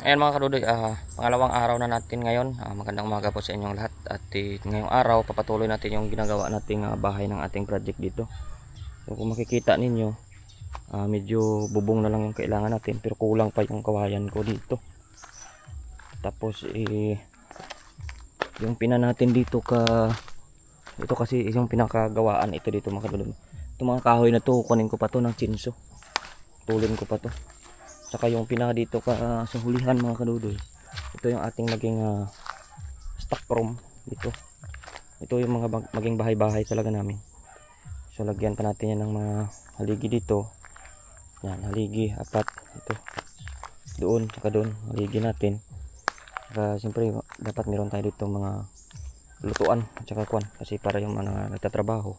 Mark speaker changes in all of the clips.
Speaker 1: Ayan mga kadudoy, pangalawang araw na natin ngayon. Magandang umaga po sa inyong lahat. At ngayong araw, papatuloy natin yung ginagawa nating bahay ng ating project dito. So kung makikita ninyo, medyo bubong na lang yung kailangan natin, pero kulang pa yung kawayan ko dito. Tapos yung pina natin dito ito kasi yung pinakagawaan ito dito mga kadudoy. Itong mga kahoy na to, kunin ko pa to ng chinso. Tulin ko pa to. Saka yung pinaka dito sa hulihan mga kadudoy, ito yung ating maging stock room dito. Ito yung mga maging bahay-bahay talaga namin. So lagyan pa natin yan ng mga haligi dito. Yan, haligi, apat. Ito, doon, saka doon, haligi natin. Saka siyempre dapat meron tayo dito mga lutuan at saka kwan. Kasi para yung mga nagtatrabaho,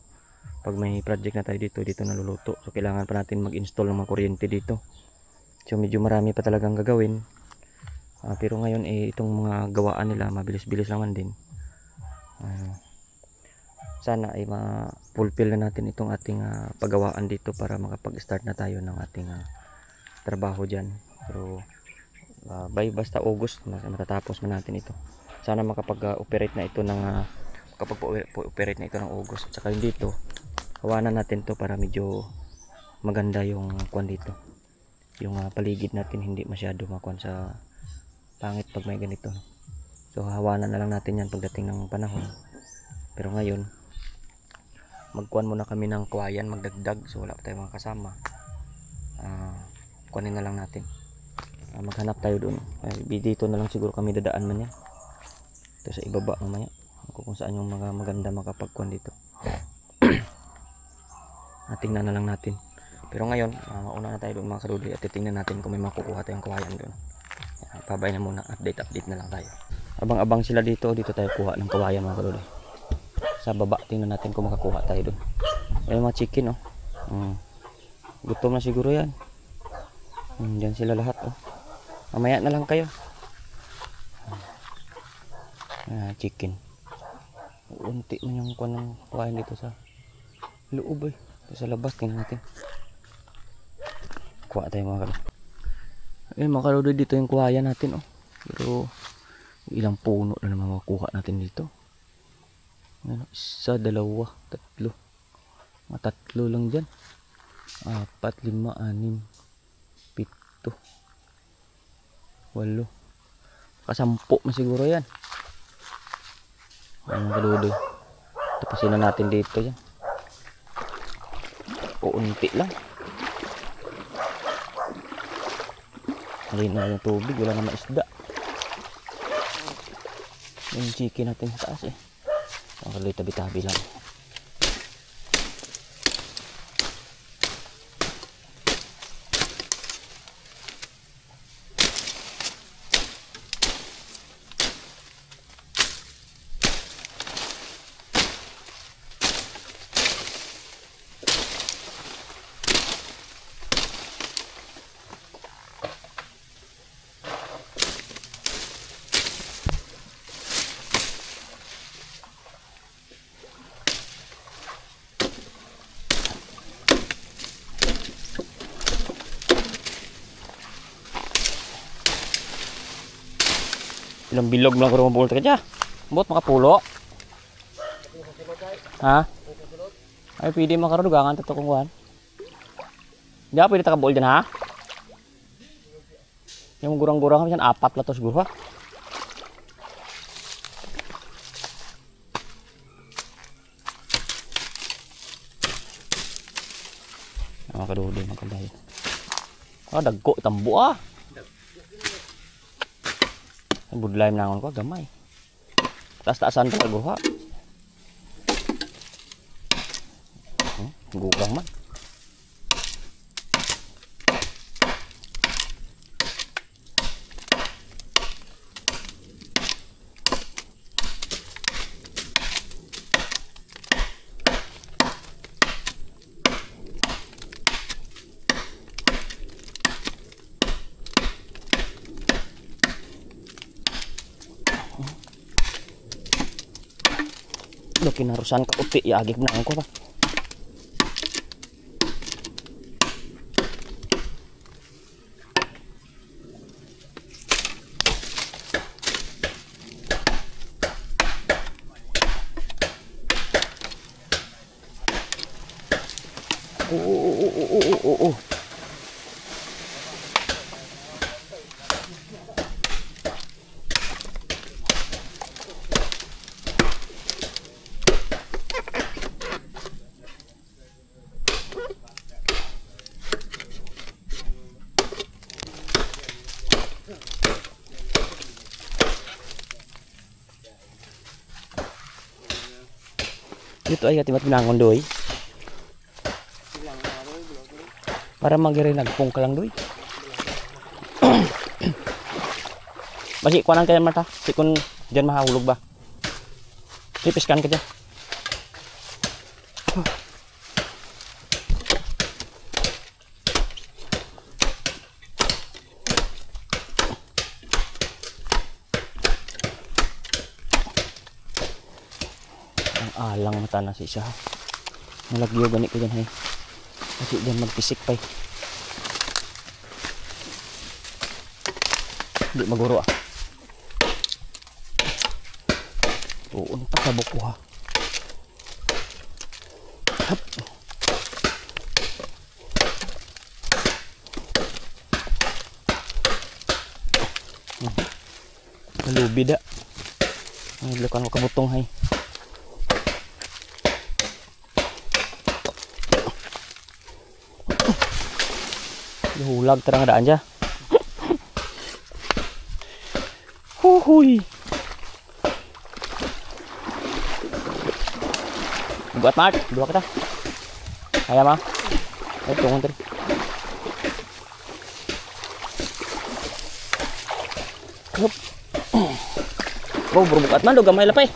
Speaker 1: pag may project na tayo dito naluluto. So kailangan pa natin mag-install ng mga kuryente dito. So medyo marami pa talagang gagawin, pero ngayon itong mga gawaan nila mabilis-bilis naman din. Sana ay ma-fulfill na natin itong ating paggawaan dito para makapag-start na tayo ng ating trabaho dyan. Pero basta August matatapos na natin ito. Sana makapag-operate na ito makapag-operate na ito ng August. At saka yung dito hawanan natin to para medyo maganda yung kwan dito. Yung paligid natin hindi masyado makuan sa pangit pag may ganito. So hawanan na lang natin yan pagdating ng panahon. Pero ngayon magkuan muna kami ng kawayan, magdagdag. So wala pa tayong mga kasama, kuanin na lang natin. Maghanap tayo doon. Dito na lang siguro kami dadaan man yan. Ito sa ibaba mamaya kung saan yung mga maganda makapagkuan dito. Tingnan na lang natin. Pero ngayon, mauna na tayo doon mga kadudoy at titingnan natin kung may makukuha tayong kawayan doon. Pabay na muna, update na lang tayo. Abang-abang sila dito tayo kuha ng kawayan mga kadudoy. Sa baba, tingnan natin kung makakuha tayo doon. May mga chicken oh. Gutom na siguro yan. Diyan sila lahat oh. Mamaya na lang kayo. Chicken. Unti man yung kuha ng kawayan dito sa loob sa labas, tingnan natin. Kuha tayo mga kadudoy. Ayun mga kadudoy, dito yung kuhayan natin oh. Pero ilang puno na naman makukuha natin dito. Isa, dalawa, tatlo. Mga tatlo lang dyan. 4, 5, 6, 7, 8. Kasampo na siguro yan. Ayun mga kadudoy. Tapasin na natin dito yan. Unti lang. Halina yung tubig, wala naman isda. Yung chicken natin sa taas ang kaloy tabi-tabi lang. Ilang bilog lang ko mabulit ka dyan. Bot makapulo. Ha? Ay pwede makarudugangan tato kong kuhan. Di pwede takabuol dyan ha? Yung gurang-gurang kami dyan, 4 latos guro ha? Makaduloy magkandayo. Dagko tambo budlay nangon ko gamay. Taas-taasan ka guha. Gurang man. Kinarusan ka uti, iagig na ako pa. Oo. Dito ay atimat pinangon doy. Para magiri nagpong ka lang doy. Basi kuanan kaya mata. Sikon diyan mahulog ba. Tipiskan ka dyan. Alang mata na siya. Nalagyo gani ko dyan hay. Kasi dyan magpisik pa eh. Hindi maguro ah. Tuon pa sa buko ha. Hap. Malubi da. Ang lakan ko kabutong hay. Hulag terang daan aja. Huhui. Buat mat, dua kita. Kaya mah. Ayo tunggu tadi. Hup. Oh, berbukat man do gamay lapay.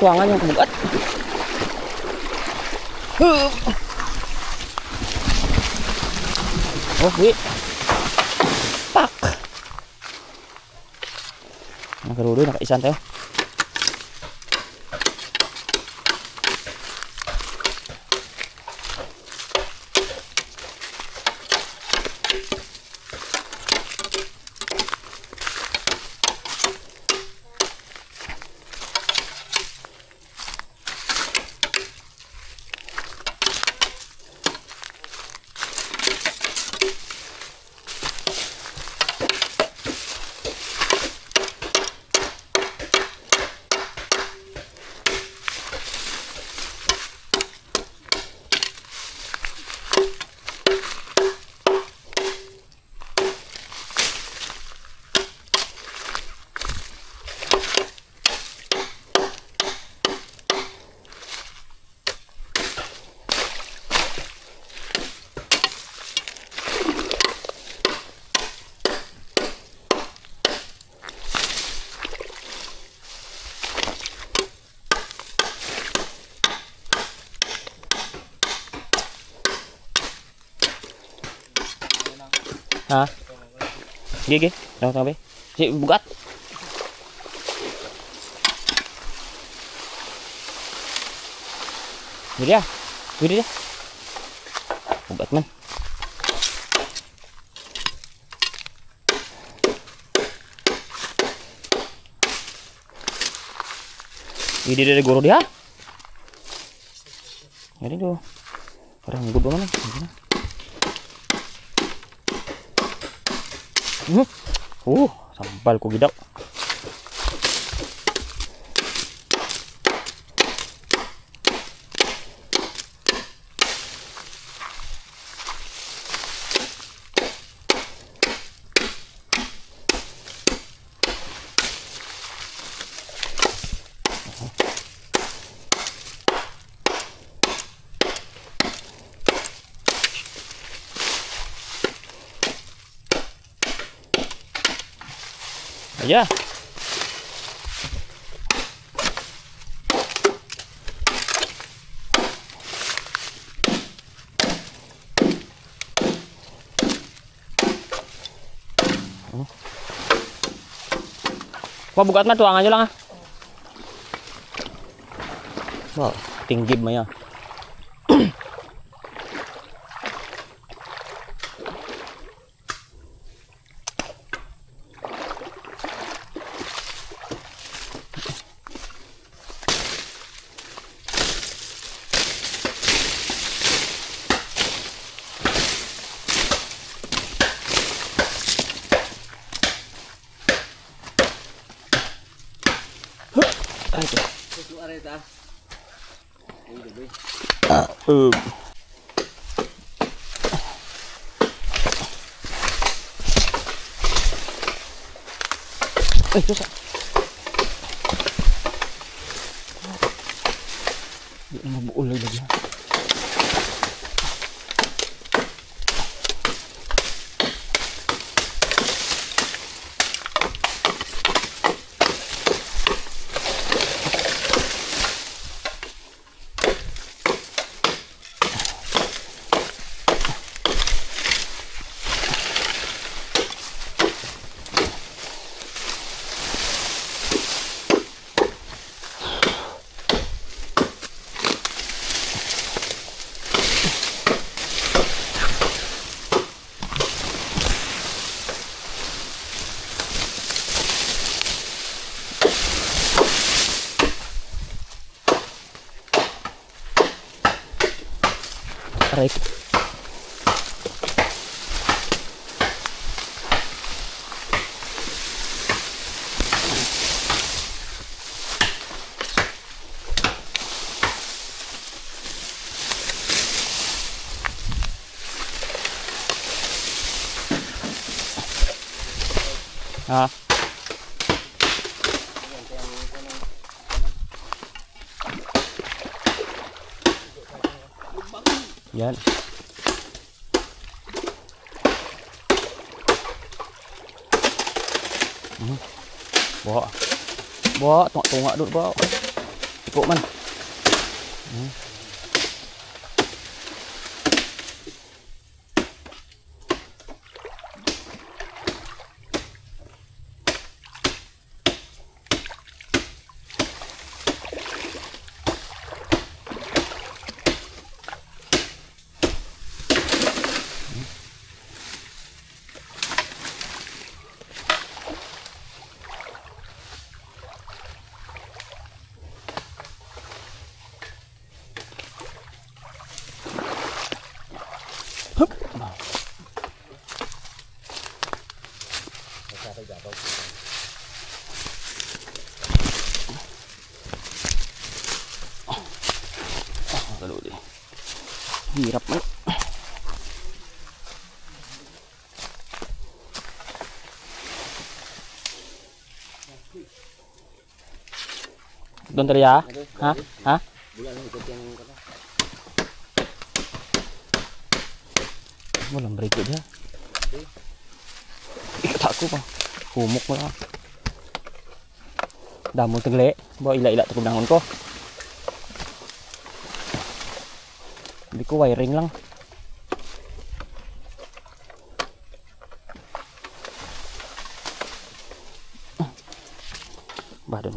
Speaker 1: Tuangan yang kebukat. Hup. Oh, wait. Pak. Nakarudo, nakaisan tayo. Hah? Gigi, tengok tengok be. Si bukat. Ini dia. Bukat man. Ini dia guru dia. Ini tuh. Orang gede mana? Sampal ko gidaw. Aja. Wah, bukat mah tuang aja lang ah. Wah, tinggi mah ya. Ay, ito. Ay, ito sa. Hindi na mabuol lagi. Right. Ha? Yan. Bawa. Bawa, tungak-tungak dulu bawa. Cukup man. Kalau dia hirap man. Doon tadi ya? Hah? Hah? Walang break dia. Ikat aku pa. Humok mo lang. Damo tegle. Bawa ila-ila tukong dangon ko. Hindi ko wiring lang. Badan.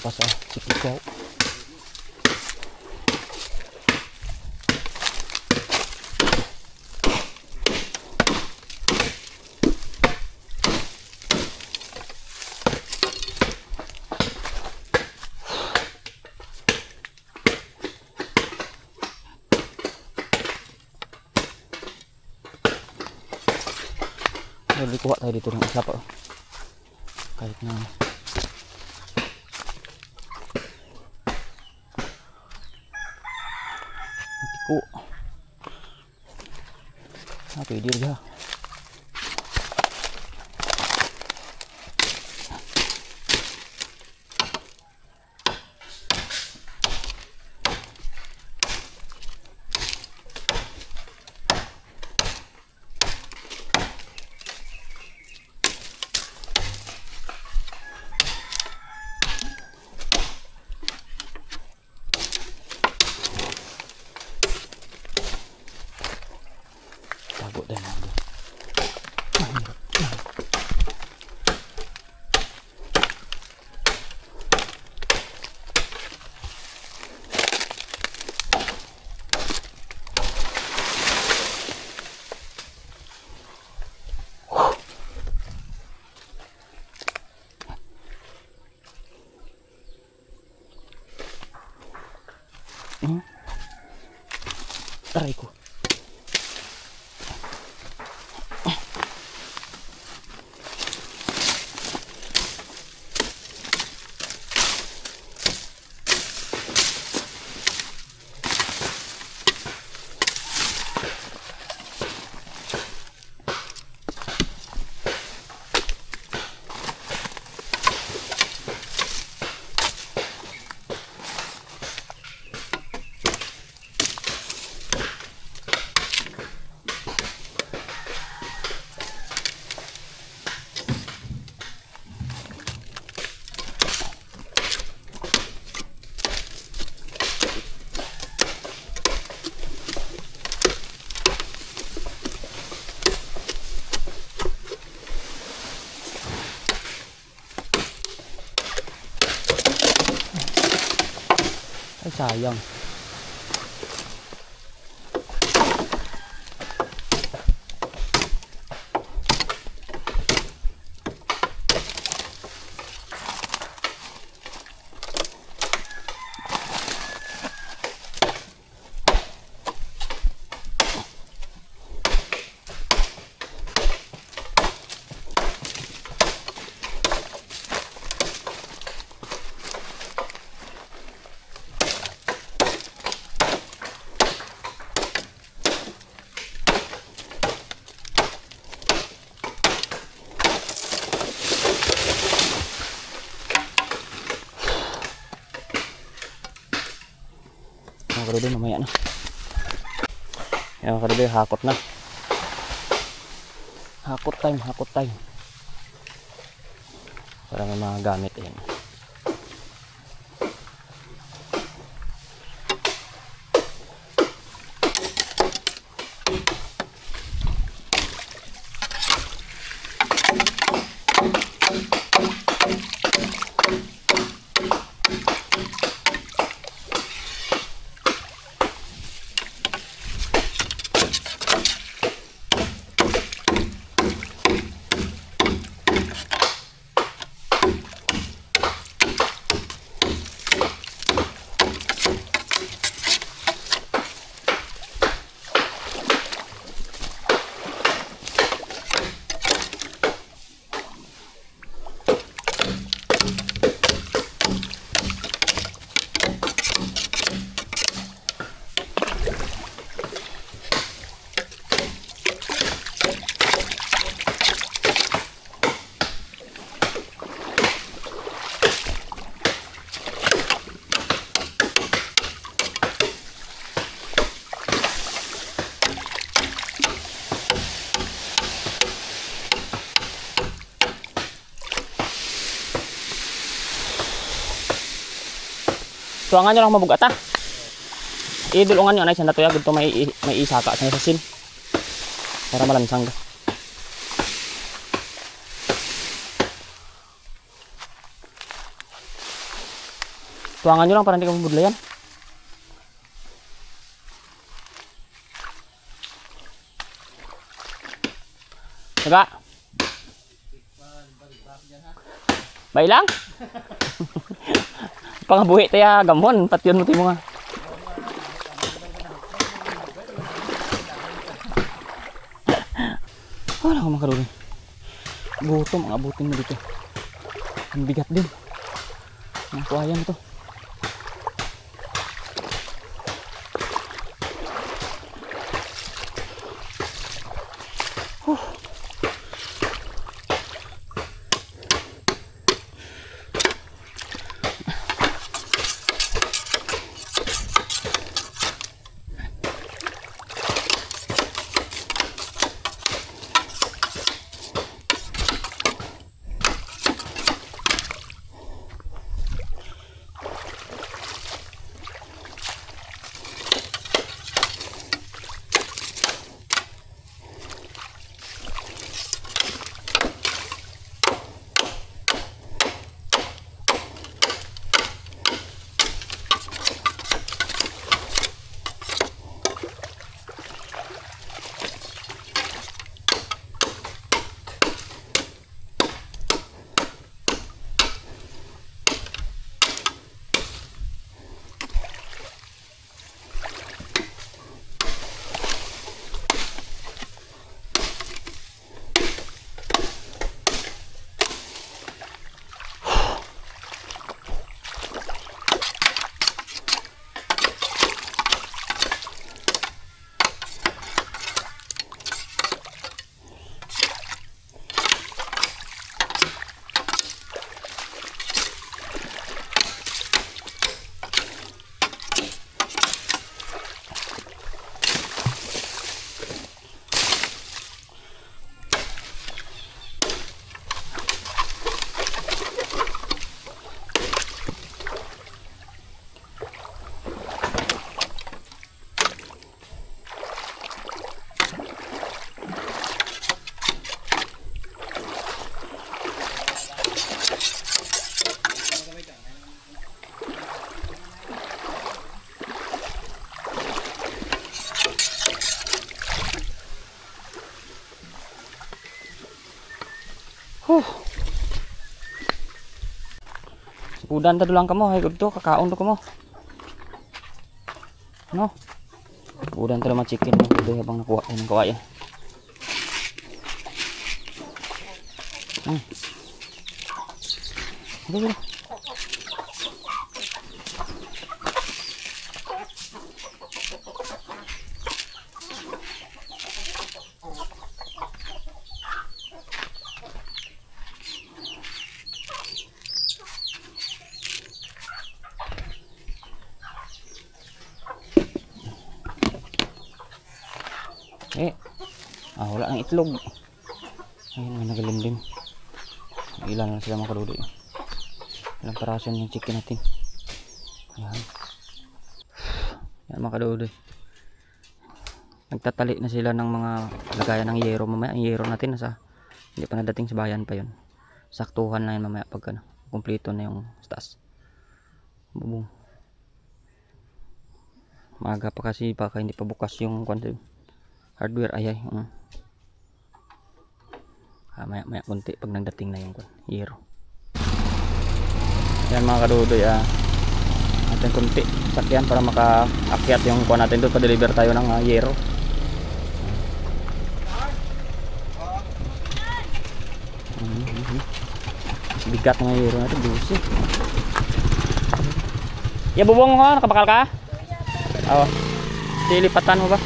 Speaker 1: Apa sa sikikaw. Jadi kuat tadi dito ng isla pa. Kahit na matiko. Pwede dia. Aray ko. Ay, sayang. Mga karudoy, mamaya na. Yan mga karudoy, hakot na. Hakot time, hakot time. Para may mga gamit yan. Tuangan nyo lang mabugata. Idulungan nyo anay sa natuya. Gudto may isaka sa sin. Para malansang ka. Tuangan nyo lang para hindi ka mabudlayan. Taga. Bay lang. Pangabuhi tayo gamon, patyon mo tayo mga. Wala ko makaroon. Gutom, ang abutin mo dito. Ang bigat din. Ang kuhayan to. Udan ta dulang kamo, hay gudto kakaon do kamo. No. Udan ta naman chicken mo kudo habang nakuha ay ng kawayan. Dito. Wala ang itlog. Ayun, may nagalimlim. Ilan na sila mga kadudoy. Ilang parason yung chicken natin. Ayan. Yan mga kadudoy. Nagtatali na sila ng mga lagayan ng yero. Mamaya ang yero natin nasa, hindi pa nadating sa bayan pa yun. Saktuhan na yun mamaya pag kumpleto na yung taas. Bubong. Maaga pa kasi baka hindi pa bukas yung hardware ay. Maya kunti pag nagdating na yung yero. Yan mga kadudoy, natin kunti sakyan para makaakyat yung kuha natin doon, pa-deliver tayo ng yero. Bigat ng yero natin, busi. Bubong ko, nakabakal ka? Oo. Silipatan mo ba?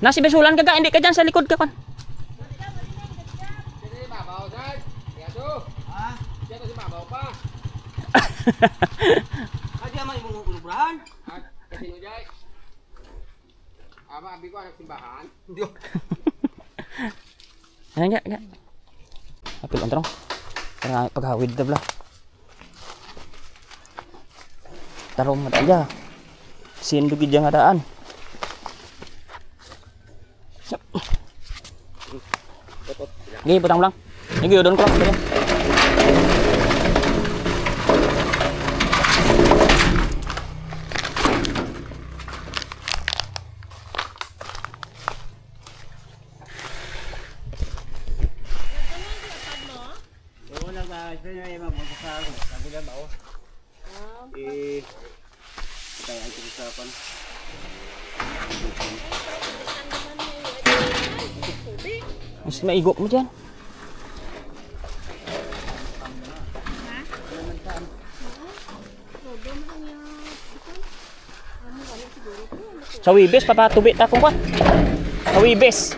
Speaker 1: Nasi besulan ka hindi ka dyan sa likod ka kon.
Speaker 2: Aja man imong ulubrahan.
Speaker 3: Kasino jay? Abi ko anak simbahan.
Speaker 2: Dio.
Speaker 1: Ano ya? Apil ontrong. Para paghawid ta bla. Tarong mata aja. Sindugi jang adaan. Gini putang ulang. Ini udon ko lang. Mas maigop mo dyan. Sa Wibes, papatubit akong kwa. Sa Wibes.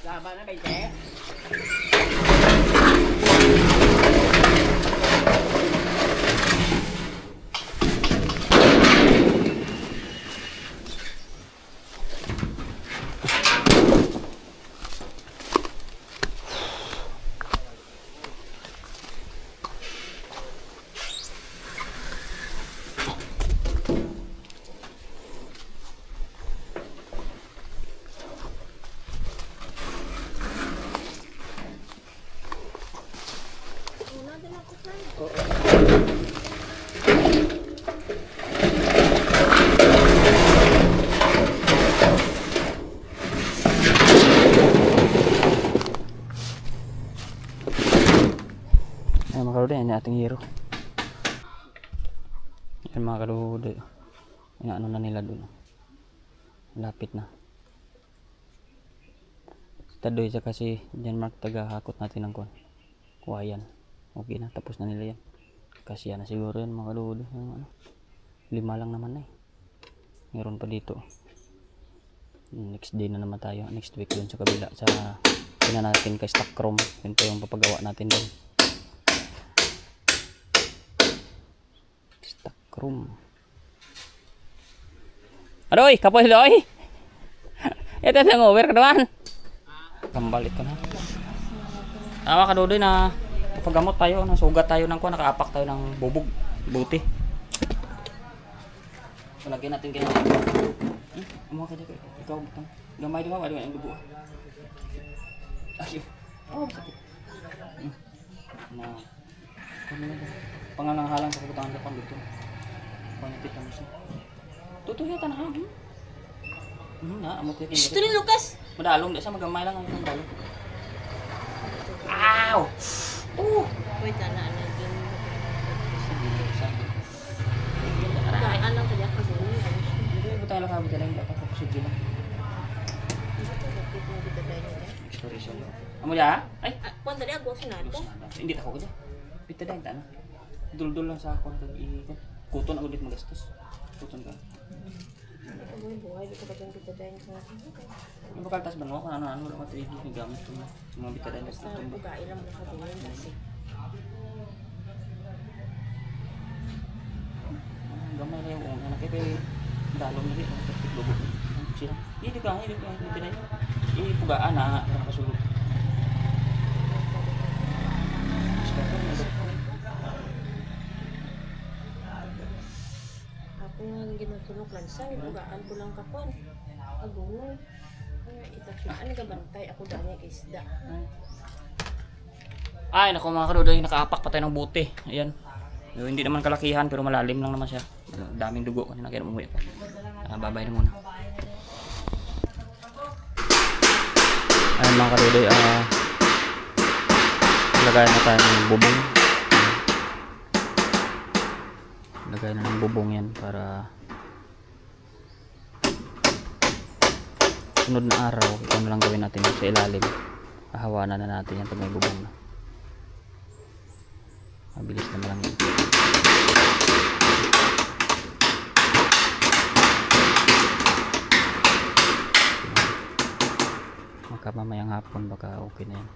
Speaker 2: Laban na kay Te. Ayan mga kalude, yan ating hero. Yan mga kalude. Inaano na nila dun. Lapit na. Tadoy siya kasi dyan mark taga-hakot natin ng kuwayan. Okay na, tapos na nila yan. Kasi yan na siguro yan mga kalude. 5 lang naman na eh. Meron pa dito. Next day na naman tayo. Next week dun sa kabila. Sa natin kay stock chrome. Yun pa yung papagawa natin dun. Krum. Adoy, kapoy doy. Ito na over ka naman. Kambal ito na. Tama ka dodoy na pagamot tayo, nasugat tayo ng kuha, nakaapak tayo ng bubog, buti. Palagyan natin kayo. Amo ka dito. Ikaw butang. Gamay di ba? Wala ang dugo. Ay. Oh, sakit. Na. Pangalang-halang sa kabutangan sa pang dito. Panitit lang siya. Tutuya ta na ha. Na, amo titin.
Speaker 4: Gusto ni Lucas.
Speaker 2: Madalong di sa magamay lang ang dalong. Ow!
Speaker 4: Wait na ano din.
Speaker 2: Sige, sabi.
Speaker 4: Kaya alam ko diyan kasi.
Speaker 2: Hindi ba tayo nakabit lang dapat ko sige lang. Story siya. Amo ya? Ay,
Speaker 4: Kung dali ako sa nato.
Speaker 2: hindi ta ko gud. Pita dai ta na. Dul-dul lang sa ako kag kuton ako dit magastos. Kuton ka.
Speaker 4: Ano buhay dito ba dyan kita dahil sa
Speaker 2: Yung bakaltas ba no? Kung ano-ano wala matrigi ni gamit ito mo. Mga bitadaan na
Speaker 4: sa
Speaker 2: kuton ba.
Speaker 4: bugai lang mo sa din kasi.
Speaker 2: Gamay na yung anak kay dalom na rin. Lubo. Sila. Hindi ka, hindi tinay. Pugaan na nakasulog.
Speaker 4: Ako nga ginatulog lang sa bugaan ko lang kapon. Agungoy. Ano ka bantay ako dahil yung isda.
Speaker 2: Ay, naku mga kadudoy, nakaapak pa tayo ng buti. Ayan. Yung hindi naman kalakihan pero malalim lang naman siya. Daming dugo kanina kaya umuwi pa. Babay na muna. Ayun mga kadudoy, lagay na tayo ng bubong. Lagay na ng bubong yan para sunod na araw, ito na lang gawin natin sa ilalim. Ahawanan na natin yan pag may bubong na. Mabilis naman lang yan. Magkamamayang hapon baka okay na yan.